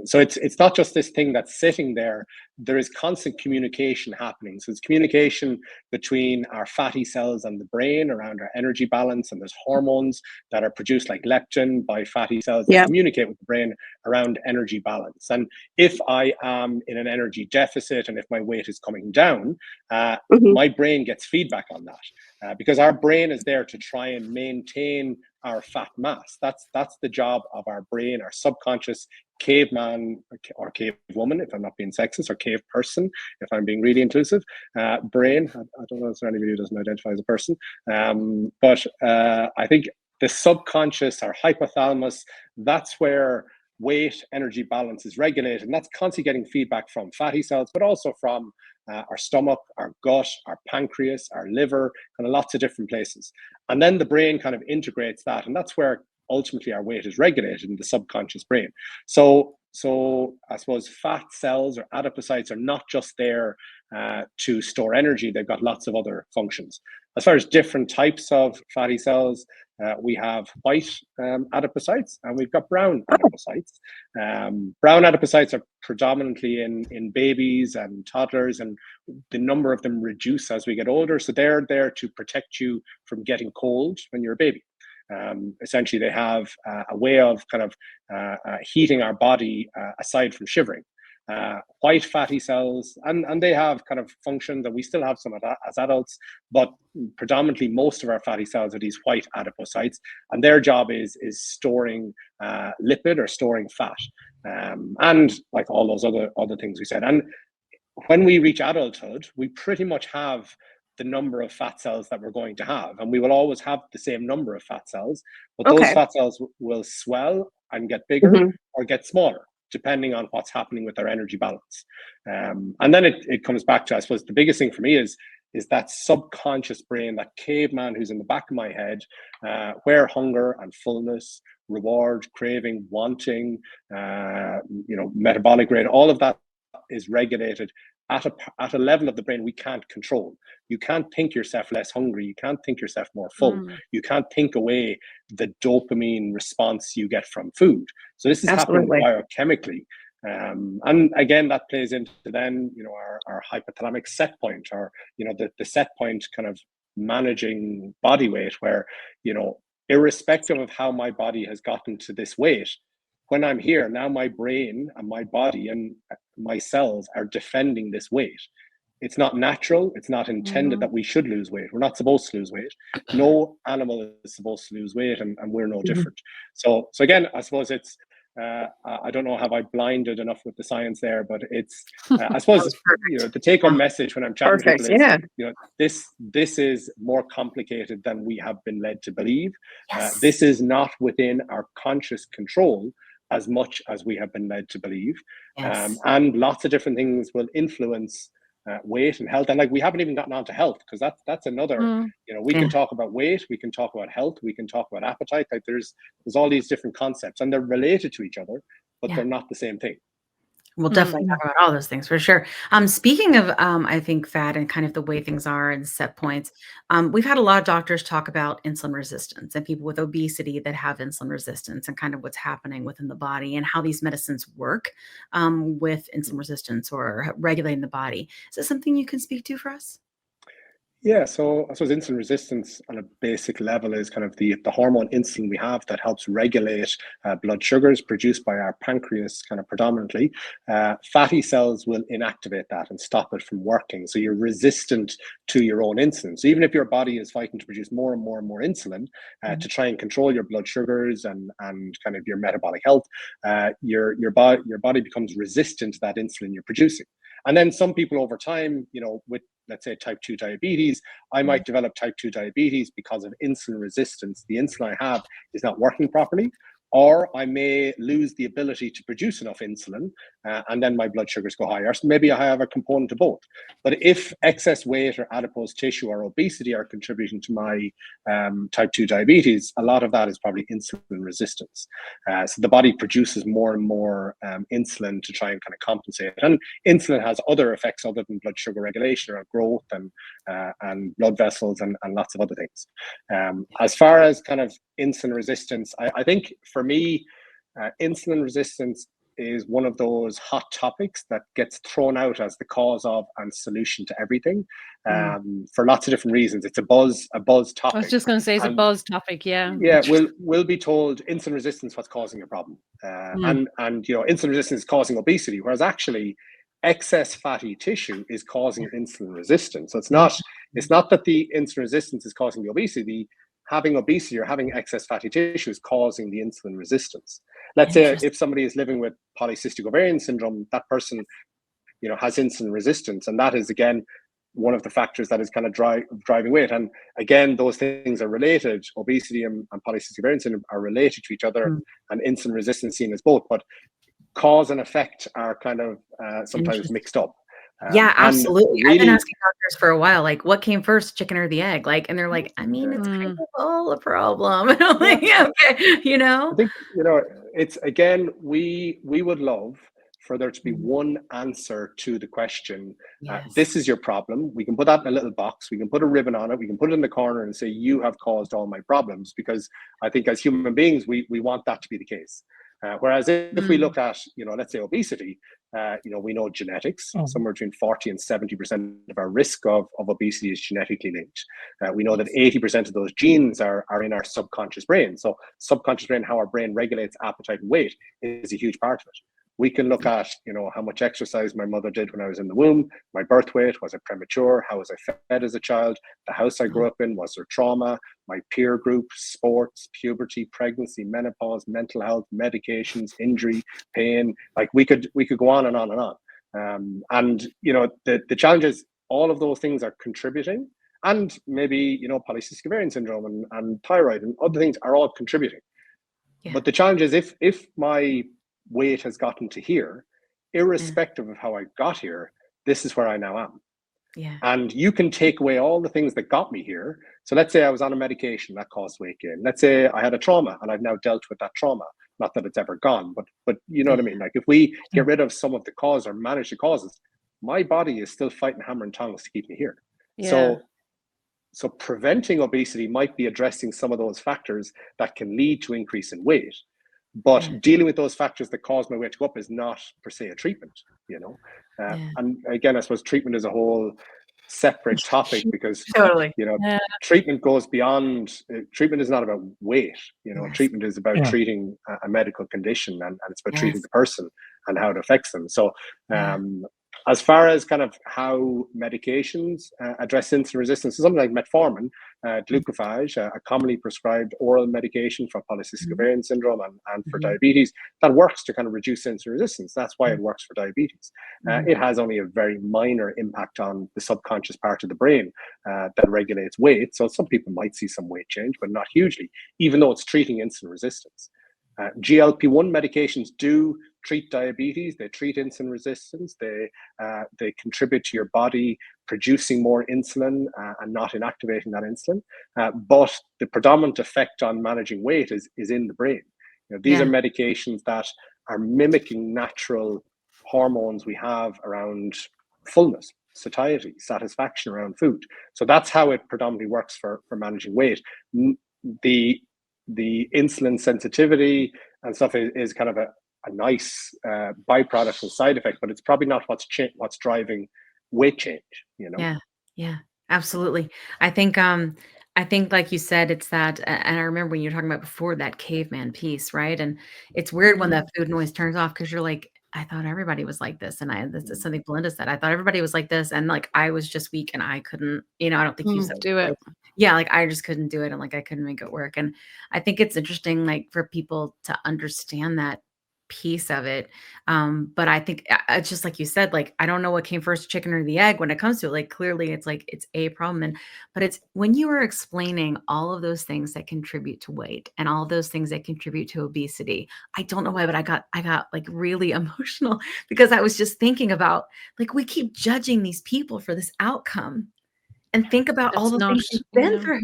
So it's not just this thing that's sitting there. There is constant communication happening. So it's communication between our fatty cells and the brain around our energy balance, and there's hormones that are produced like leptin by fatty cells that communicate with the brain around energy balance. And if I am in an energy deficit, and if my weight is coming down, my brain gets feedback on that, because our brain is there to try and maintain our fat mass. That's the job of our brain, our subconscious caveman or cave woman, if I'm not being sexist, or cave person, if I'm being really inclusive. Brain, I don't know if there's anybody who doesn't identify as a person, but I think the subconscious, our hypothalamus, that's where weight, energy balance is regulated, and that's constantly getting feedback from fatty cells, but also from our stomach, our gut, our pancreas, our liver, kind of lots of different places. And then the brain kind of integrates that, and that's where ultimately our weight is regulated in the subconscious brain. So I suppose fat cells or adipocytes are not just there to store energy. They've got lots of other functions. As far as different types of fatty cells, we have white adipocytes, and we've got brown adipocytes. Brown adipocytes are predominantly in babies and toddlers, and the number of them reduce as we get older. So they're there to protect you from getting cold when you're a baby. Essentially, they have a way of kind of heating our body aside from shivering. White fatty cells, and they have kind of function that we still have some of that as adults, but predominantly most of our fatty cells are these white adipocytes, and their job is storing lipid or storing fat, and like all those other things we said. And when we reach adulthood, we pretty much have the number of fat cells that we're going to have, and we will always have the same number of fat cells, but those fat cells will swell and get bigger or get smaller, depending on what's happening with our energy balance. And then it comes back to, I suppose, the biggest thing for me is that subconscious brain, that caveman who's in the back of my head, where hunger and fullness, reward, craving, wanting, metabolic rate, all of that is regulated at a level of the brain we can't control. You can't think yourself less hungry. You can't think yourself more full. You can't think away the dopamine response you get from food. So this is happening biochemically. And again, that plays into then, our hypothalamic set point, or, the set point kind of managing body weight, where, irrespective of how my body has gotten to this weight, when I'm here, now my brain and my body and my cells are defending this weight. It's not natural. It's not intended that we should lose weight. We're not supposed to lose weight. No animal is supposed to lose weight, and we're no different. So again, I suppose it's, I don't know, have I blinded enough with the science there, but it's, I suppose, the take-home message when I'm chatting to people is, this is more complicated than we have been led to believe. This is not within our conscious control as much as we have been led to believe. And lots of different things will influence weight and health. And like, we haven't even gotten on to health, because that's another, we can talk about weight, we can talk about health, we can talk about appetite. Like there's all these different concepts, and they're related to each other, but they're not the same thing. We'll definitely talk about all those things for sure. Speaking of, I think, fat and kind of the way things are and set points, we've had a lot of doctors talk about insulin resistance and people with obesity that have insulin resistance, and kind of what's happening within the body and how these medicines work with insulin resistance or regulating the body. Is this something you can speak to for us? Yeah, so I suppose insulin resistance on a basic level is kind of the hormone insulin we have that helps regulate blood sugars produced by our pancreas, kind of predominantly. Fatty cells will inactivate that and stop it from working. So you're resistant to your own insulin. So even if your body is fighting to produce more and more and more insulin to try and control your blood sugars and kind of your metabolic health, your body becomes resistant to that insulin you're producing. And then some people over time, with, let's say, type 2 diabetes, I might develop type 2 diabetes because of insulin resistance. The insulin I have is not working properly, or I may lose the ability to produce enough insulin, and then my blood sugars go higher. So maybe I have a component of both. But if excess weight or adipose tissue or obesity are contributing to my type 2 diabetes, a lot of that is probably insulin resistance. So the body produces more and more insulin to try and kind of compensate. And insulin has other effects other than blood sugar regulation, or growth and blood vessels and lots of other things. As far as kind of insulin resistance, I think for me, insulin resistance is one of those hot topics that gets thrown out as the cause of and solution to everything, for lots of different reasons. It's a buzz topic. I was just going to say it's a buzz topic. Yeah. We'll be told insulin resistance what's causing your problem, and insulin resistance is causing obesity, whereas actually excess fatty tissue is causing insulin resistance. So it's not that the insulin resistance is causing the obesity. Having obesity or having excess fatty tissue is causing the insulin resistance. Let's say if somebody is living with polycystic ovarian syndrome, that person, has insulin resistance, and that is again one of the factors that is kind of driving weight. And again, those things are related. Obesity and polycystic ovarian syndrome are related to each other, and insulin resistance seen as both. But cause and effect are kind of sometimes mixed up. Yeah, absolutely. Really, I've been asking doctors for a while, like, what came first, chicken or the egg? Like, and they're like, I mean, it's kind of all a problem. And I'm like, yeah, okay, I think, it's, again, we would love for there to be one answer to the question. This is your problem. We can put that in a little box. We can put a ribbon on it. We can put it in the corner and say, you have caused all my problems, because I think as human beings, we want that to be the case. Whereas if we look at, let's say obesity, we know genetics, somewhere between 40 and 70% of our risk of obesity is genetically linked. We know that 80% of those genes are in our subconscious brain. So subconscious brain, how our brain regulates appetite and weight, is a huge part of it. We can look at, how much exercise my mother did when I was in the womb, my birth weight, was I premature, how was I fed as a child, the house I grew up in, was there trauma, my peer group, sports, puberty, pregnancy, menopause, mental health, medications, injury, pain. Like we could go on and on and on. And the challenge is all of those things are contributing, and maybe polycystic ovarian syndrome and thyroid and other things are all contributing. But the challenge is if my weight has gotten to here, irrespective of how I got here, this is where I now am. And you can take away all the things that got me here. So let's say I was on a medication that caused weight gain. Let's say I had a trauma and I've now dealt with that trauma. Not that it's ever gone, but you know what I mean? Like if we get rid of some of the cause or manage the causes, my body is still fighting hammer and tongs to keep me here. So preventing obesity might be addressing some of those factors that can lead to increase in weight. But dealing with those factors that cause my weight to go up is not per se a treatment, And again, I suppose treatment is a whole separate topic, because treatment goes beyond. Treatment is not about weight. Treatment is about treating a medical condition, and it's about treating the person and how it affects them. So as far as kind of how medications address insulin resistance, something like metformin, glucophage, a commonly prescribed oral medication for polycystic ovarian syndrome and for diabetes, that works to kind of reduce insulin resistance. That's why it works for diabetes. It has only a very minor impact on the subconscious part of the brain that regulates weight. So some people might see some weight change, but not hugely, even though it's treating insulin resistance. GLP-1 medications do treat diabetes. They treat insulin resistance. They contribute to your body producing more insulin and not inactivating that insulin. But the predominant effect on managing weight is in the brain. These are medications that are mimicking natural hormones we have around fullness, satiety, satisfaction around food. So that's how it predominantly works for managing weight. The insulin sensitivity and stuff is kind of a nice byproduct and side effect, but it's probably not what's driving weight change. Yeah, absolutely. I think like you said, it's that, and I remember when you were talking about before, that caveman piece, right? And it's weird when that food noise turns off, because you're like, I thought everybody was like this, and this is something Belinda said. I thought everybody was like this, and like I was just weak, and I couldn't. I don't think you said do it. Like I just couldn't do it, and like I couldn't make it work. And I think it's interesting, like for people to understand that piece of it. But I think it's just like you said, like, I don't know what came first, chicken or the egg when it comes to it. Like, clearly it's like, it's a problem. But it's when you were explaining all of those things that contribute to weight and all of those things that contribute to obesity, I don't know why, but I got like really emotional because I was just thinking about, like, we keep judging these people for this outcome and think about all the things you've been through.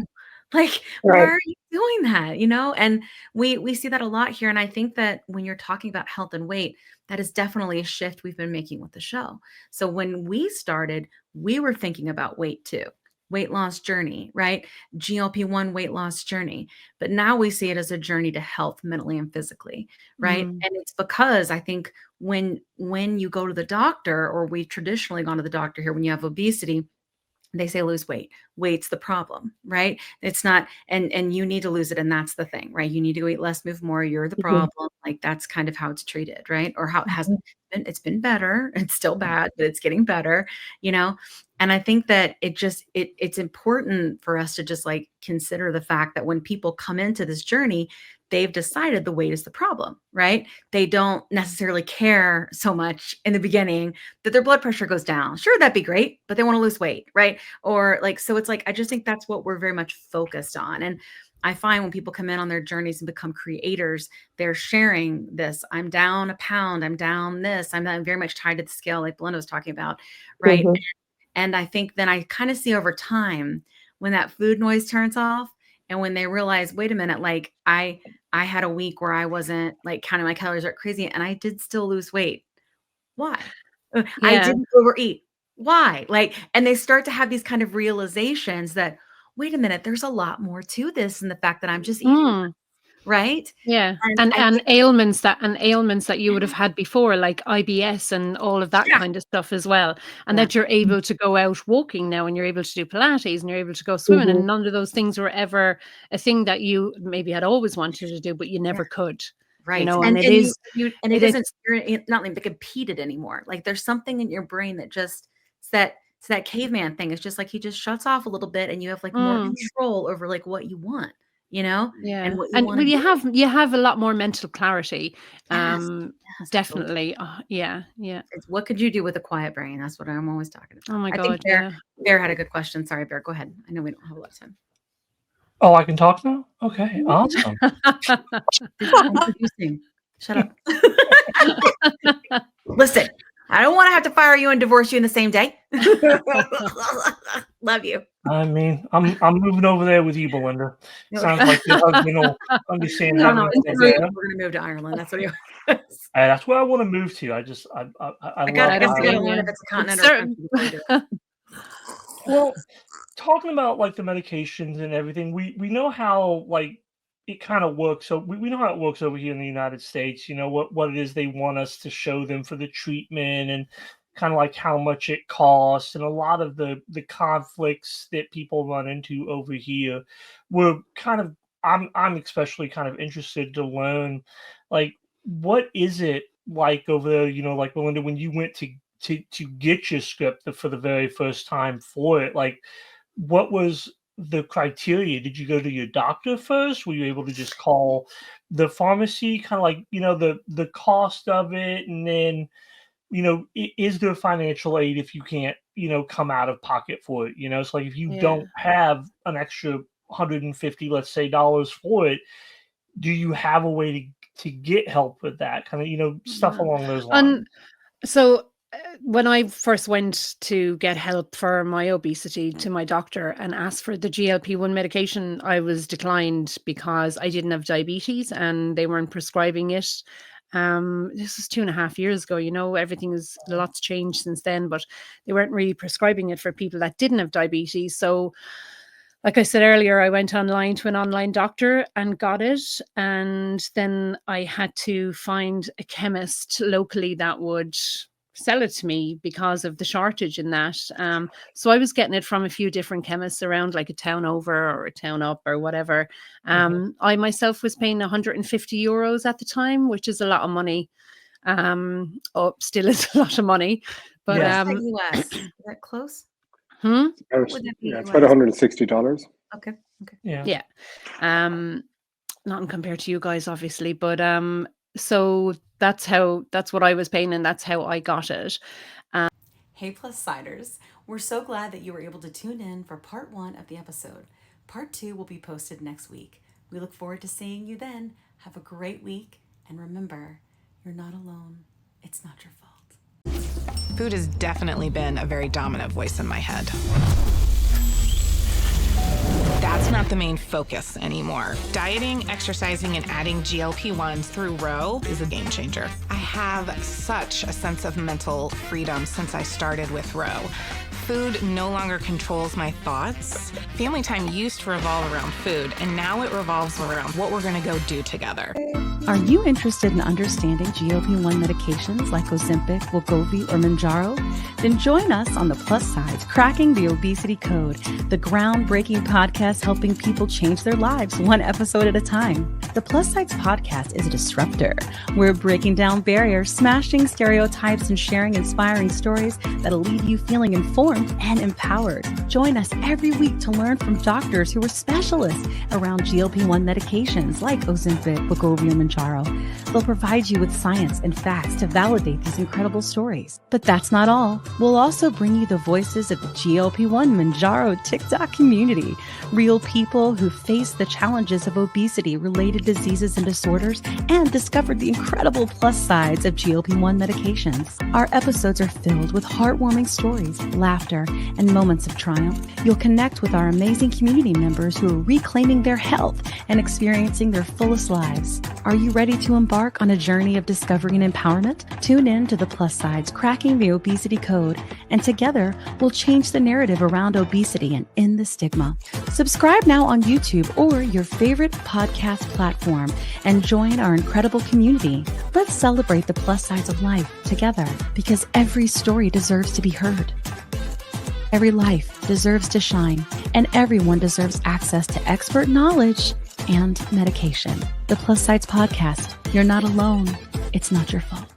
Like, why are you doing that? And we see that a lot here. And I think that when you're talking about health and weight, that is definitely a shift we've been making with the show. So when we started, we were thinking about weight too, weight loss journey, right? GLP-1 weight loss journey. But now we see it as a journey to health mentally and physically, right? And it's because I think when you go to the doctor, or we traditionally gone to the doctor here, when you have obesity, they say lose weight. Weight's the problem, right? It's not, and you need to lose it. And that's the thing, right? You need to eat less, move more. You're the problem. Like, that's kind of how it's treated, right? Or how it has been. It's been better. It's still bad, but it's getting better, And I think that it's important for us to just like consider the fact that when people come into this journey, they've decided the weight is the problem, right? They don't necessarily care so much in the beginning that their blood pressure goes down. Sure, that'd be great, but they want to lose weight, right? Or like, so it's like, I just think that's what we're very much focused on. And I find when people come in on their journeys and become creators, they're sharing this. I'm down a pound. I'm down this. I'm very much tied to the scale, like Belinda was talking about, right? And I think then I kind of see over time when that food noise turns off and when they realize, wait a minute, like I had a week where I wasn't like counting my calories like crazy and I did still lose weight. Why? I didn't overeat. Why? Like, and they start to have these kind of realizations that, wait a minute, there's a lot more to this than the fact that I'm just eating. Right? Yeah. And ailments that you would have had before, like IBS and all of that kind of stuff as well. And that you're able to go out walking now and you're able to do Pilates and you're able to go swimming. And none of those things were ever a thing that you maybe had always wanted to do, but you never could. Right. And it is, you're not like competed anymore. Like there's something in your brain that just it's that caveman thing. It's just like he just shuts off a little bit and you have like more control over like what you want. And what you have a lot more mental clarity. Yes, definitely. It's what could you do with a quiet brain? That's what I'm always talking about. Oh my God. Bear had a good question. Sorry, Bear, go ahead. I know we don't have a lot of time. Oh, I can talk now? Okay, awesome. Introducing. Shut up. Listen, I don't want to have to fire you and divorce you in the same day. Love you. I mean, I'm moving over there with you, Belinda. Sounds like your husband will understand. No, we're gonna move to Ireland. That's what that's where I want to move to. I gotta learn if it's a continent or Well, talking about like the medications and everything, we know how like it kind of works. So we know how it works over here in the United States. What it is they want us to show them for the treatment and kind of like how much it costs, and a lot of the conflicts that people run into over here. I'm especially kind of interested to learn, like, what is it like over there? Like Belinda, when you went to get your script for the very first time for it, like, what was the criteria? Did you go to your doctor first? Were you able to just call the pharmacy? Kind of like, the cost of it, and then, is there financial aid if you can't, come out of pocket for it? It's like if you don't have an extra $150, let's say, dollars for it, do you have a way to get help with that kind of, stuff along those lines? So when I first went to get help for my obesity to my doctor and asked for the GLP-1 medication, I was declined because I didn't have diabetes and they weren't prescribing it. This was 2.5 years ago. A lot's changed since then, but they weren't really prescribing it for people that didn't have diabetes. So like I said earlier, I went online to an online doctor and got it. And then I had to find a chemist locally that would sell it to me because of the shortage in that. So I was getting it from a few different chemists around, like a town over or a town up or whatever. I myself was paying €150 at the time, which is a lot of money. Still is a lot to but US. Is that close? It's about $160. Okay. Yeah. Not compared to you guys, obviously, but So that's what I was paying, and that's how I got it. Hey Plus Siders, we're so glad that you were able to tune in for part 1 of the episode. Part 2 will be posted next week. We look forward to seeing you then. Have a great week, and remember, you're not alone. It's not your fault. Food has definitely been a very dominant voice in my head. That's not the main focus anymore. Dieting, exercising, and adding GLP-1s through Row is a game changer. I have such a sense of mental freedom since I started with Row. Food no longer controls my thoughts. Family time used to revolve around food, and now it revolves around what we're gonna go do together. Are you interested in understanding GLP-1 medications like Ozempic, wegovy, or Mounjaro? Then join us on the Plus SideZ Cracking the Obesity Code, the groundbreaking podcast helping people change their lives one episode at a time. The Plus SideZ Podcast is a disruptor. We're breaking down barriers, smashing stereotypes, and sharing inspiring stories that'll leave you feeling informed and empowered. Join us every week to learn from doctors who are specialists around GLP-1 medications like Ozempic, wegovy, and Mounjaro. They'll provide you with science and facts to validate these incredible stories. But that's not all. We'll also bring you the voices of the GLP-1 Mounjaro TikTok community, real people who face the challenges of obesity-related diseases and disorders and discovered the incredible plus sides of GLP-1 medications. Our episodes are filled with heartwarming stories, laughter, and moments of triumph. You'll connect with our amazing community members who are reclaiming their health and experiencing their fullest lives. Are you ready to embark on a journey of discovery and empowerment? Tune in to the Plus SideZ Cracking the Obesity Code, and together we'll change the narrative around obesity and end the stigma. Subscribe now on YouTube or your favorite podcast platform and join our incredible community. Let's celebrate the plus sides of life together, because every story deserves to be heard. Every life deserves to shine, and everyone deserves access to expert knowledge and medication. The Plus SideZ Podcast. You're not alone. It's not your fault.